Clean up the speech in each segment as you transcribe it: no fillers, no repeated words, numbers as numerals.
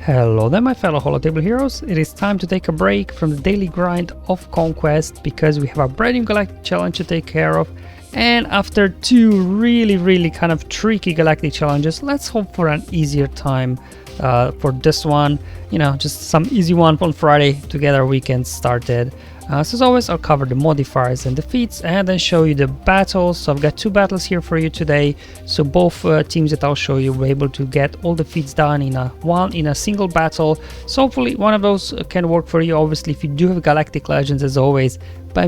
Hello there my fellow holotable heroes, it is time to take a break from the daily grind of Conquest because we have a brand new galactic challenge to take care of, and after two really kind of tricky galactic challenges, let's hope for an easier time for this one, you know, just some easy one on Friday to get our weekend started. So as always, I'll cover the modifiers and the feats and then show you the battles. So I've got two battles here for you today. So both teams that I'll show you will be able to get all the feats done in a single battle. So hopefully one of those can work for you. Obviously, if you do have Galactic Legends, as always, by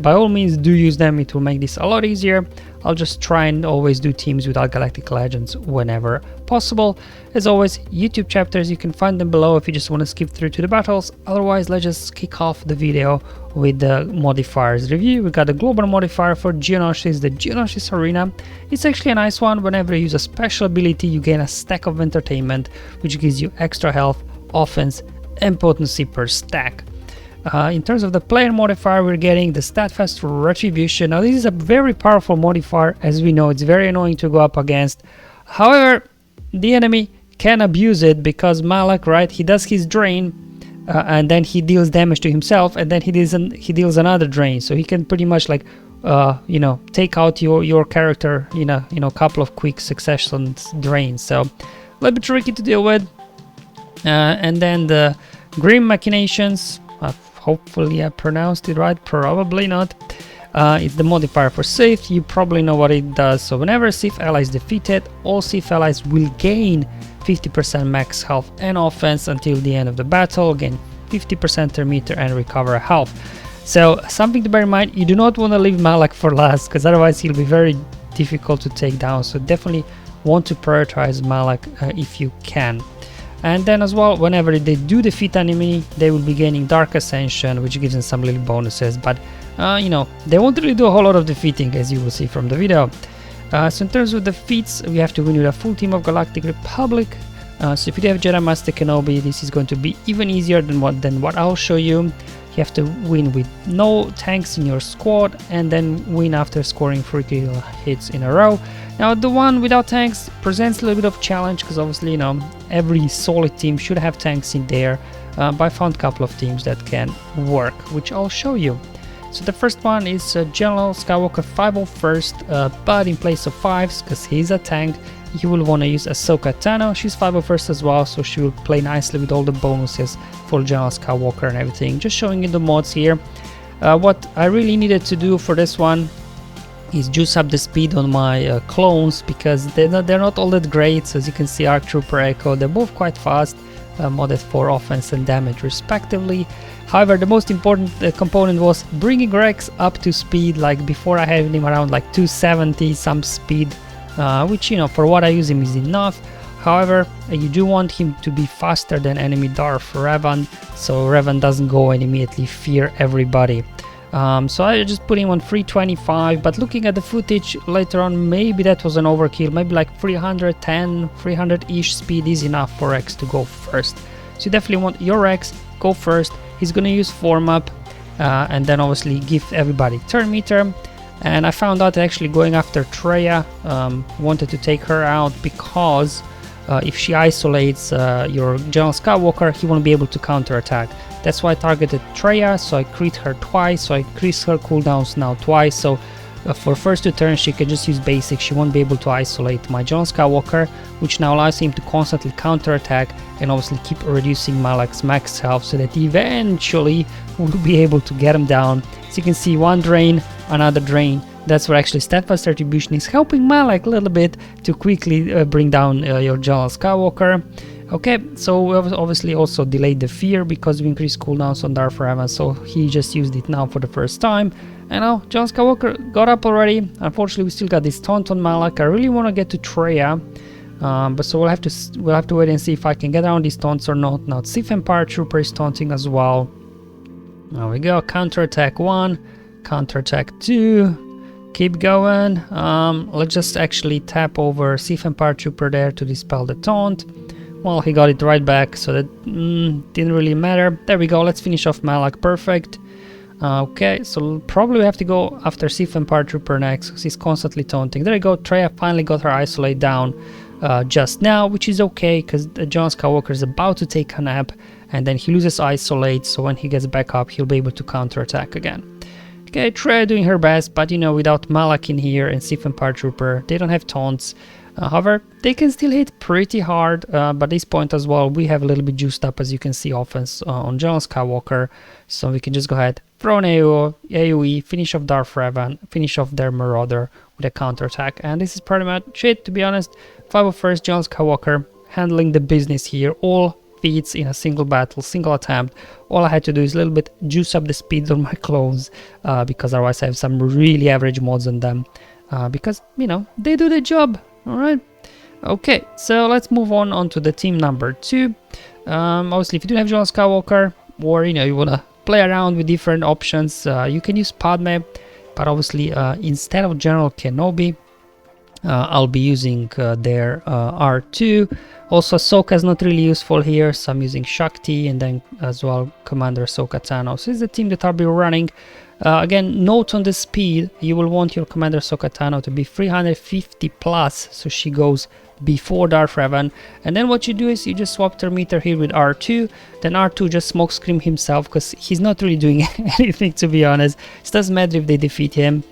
all means do use them. It will make this a lot easier. I'll just try and always do teams without Galactic Legends whenever possible. As always, YouTube chapters, you can find them below if you just want to skip through to the battles. Otherwise, let's just kick off the video with the modifiers review. We got the global modifier for Geonosis, the Geonosis Arena. It's actually a nice one. Whenever you use a special ability, you gain a stack of entertainment, which gives you extra health, offense, and potency per stack. In terms of the player modifier, we're getting the Steadfast Retribution. Now this is a very powerful modifier. As we know, it's very annoying to go up against. However, the enemy can abuse it because Malak, right, he does his drain and then he deals damage to himself, and then he deals another drain, so he can pretty much like you know, take out your character in a couple of quick succession drains. So a little bit tricky to deal with. And then the Grim Machinations, hopefully I pronounced it right, probably not. It's the modifier for Sith. You probably know what it does. So whenever a Sith ally is defeated, all Sith allies will gain 50% max health and offense until the end of the battle, gain 50% per meter and recover health. So something to bear in mind, you do not want to leave Malak for last, because otherwise he'll be very difficult to take down. So definitely want to prioritize Malak if you can. And then as well, whenever they do defeat enemy, they will be gaining Dark Ascension, which gives them some little bonuses, but you know, they won't really do a whole lot of defeating, as you will see from the video. So in terms of the feats, we have to win with a full team of Galactic Republic. So if you do have Jedi Master Kenobi, this is going to be even easier than what I'll show you. You have to win with no tanks in your squad and then win after scoring 3 kill hits in a row. Now the one without tanks presents a little bit of challenge because obviously, you know, every solid team should have tanks in there, but I found a couple of teams that can work, which I'll show you. So the first one is General Skywalker 501st, but in place of 5s, because he's a tank, you will want to use Ahsoka Tano. She's 501st as well, so she will play nicely with all the bonuses for General Skywalker and everything. Just showing you the mods here. What I really needed to do for this one is juice up the speed on my clones, because they're not all that great. So as you can see, Arc Trooper, Echo, they're both quite fast, modded for offense and damage respectively. However, the most important component was bringing Rex up to speed. Like before, I had him around like 270 some speed, which, you know, for what I use him is enough. However, you do want him to be faster than enemy Darth Revan, so Revan doesn't go and immediately fear everybody. So I just put him on 325, but looking at the footage later on, maybe that was an overkill. Maybe like 310, 300-ish speed is enough for Rex to go first. So you definitely want your Rex go first. He's going to use form up and then obviously give everybody turn meter. And I found out actually going after Traya, wanted to take her out because if she isolates your General Skywalker, he won't be able to counterattack. That's why I targeted Traya, so I crit her twice, so I increased her cooldowns now twice. So for first 2 turns she can just use basic, she won't be able to isolate my General Skywalker, which now allows him to constantly counterattack and obviously keep reducing Malak's max health so that eventually we'll be able to get him down. So you can see one drain, another drain. That's where actually Steadfast Retribution is helping Malak a little bit to quickly bring down your General Skywalker. Okay, so we obviously also delayed the fear because we increased cooldowns on Darth Revan, so he just used it now for the first time. And now General Skywalker got up already. Unfortunately, we still got this taunt on Malak. I really want to get to Traya, but so we'll have to wait and see if I can get around these taunts or not. Now Sith Empire Trooper is taunting as well. There we go. Counterattack 1, counterattack 2. Keep going. Let's just actually tap over Sith Empire Trooper there to dispel the taunt. Well, he got it right back, so that didn't really matter. There we go. Let's finish off Malak. Perfect. Okay, so probably we have to go after Sith Empire Trooper next, because he's constantly taunting. There you go. Traya finally got her isolate down. just now, which is okay because John Skywalker is about to take a nap, and then he loses isolate, so when he gets back up he'll be able to counterattack again. Okay, Trey doing her best, but you know, without Malak in here and Sith and Paratrooper, they don't have taunts. However, they can still hit pretty hard, but at this point as well, we have a little bit juiced up, as you can see, offense on General Skywalker. So we can just go ahead, throw an AoE, finish off Darth Revan, finish off their Marauder with a counterattack. And this is pretty much it, to be honest. 501st General Skywalker handling the business here, all feats in a single battle, single attempt. All I had to do is a little bit juice up the speed on my clones, because otherwise I have some really average mods on them, because, you know, they do the job. All right. Okay, so let's move on to the team number 2. Obviously, if you don't have General Skywalker, or you know, you want to play around with different options, you can use Padme, but obviously instead of General Kenobi, I'll be using their R2. Also, Ahsoka is not really useful here, so I'm using Shakti, and then as well Commander Ahsoka Tano. So this is the team that I'll be running. Again, note on the speed, you will want your Commander Ahsoka Tano to be 350 plus, so she goes before Darth Revan. And then what you do is you just swap their meter here with R2, then R2 just smokescream himself, because he's not really doing anything, to be honest. It doesn't matter if they defeat him.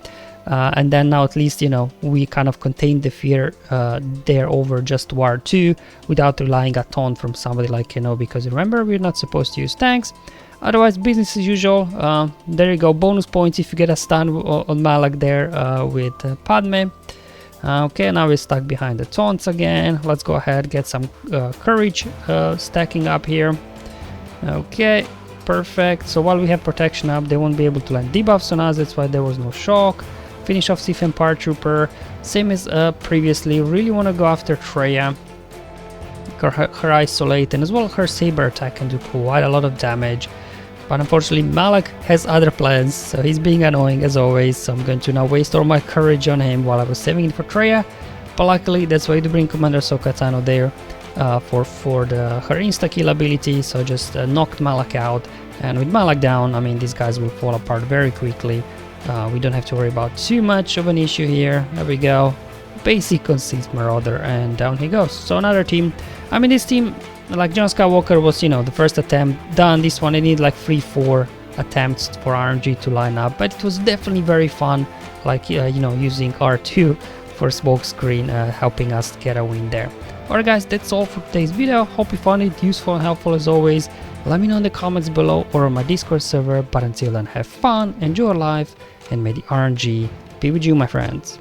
And then now at least, you know, we kind of contain the fear there over just R2 without relying a ton from somebody like Kenobi, because remember, we're not supposed to use tanks. Otherwise, business as usual. There you go, bonus points if you get a stun on Malak there with Padme. Okay, now we're stuck behind the taunts again. Let's go ahead, get some courage stacking up here. Okay, perfect. So while we have protection up, they won't be able to land debuffs on us. That's why there was no shock. Finish off Sith and Paratrooper. Same as previously. Really want to go after Traya. Her isolate and as well her saber attack can do quite a lot of damage. But unfortunately, Malak has other plans, so he's being annoying as always. So I'm going to now waste all my courage on him while I was saving it for Traya. But luckily, that's why to bring Commander Ahsoka Tano there for her insta-kill ability. So just knocked Malak out. And with Malak down, I mean, these guys will fall apart very quickly. We don't have to worry about too much of an issue here. There we go. Basic conceit Marauder, and down he goes. So another team. I mean, this team, like John Skywalker was, you know, the first attempt done. This one, I need like 3-4 attempts for RNG to line up, but it was definitely very fun, like, you know, using R2 for smokescreen, helping us get a win there. Alright guys, that's all for today's video. Hope you found it useful and helpful as always. Let me know in the comments below or on my Discord server, but until then, have fun, enjoy your life, and may the RNG be with you, my friends.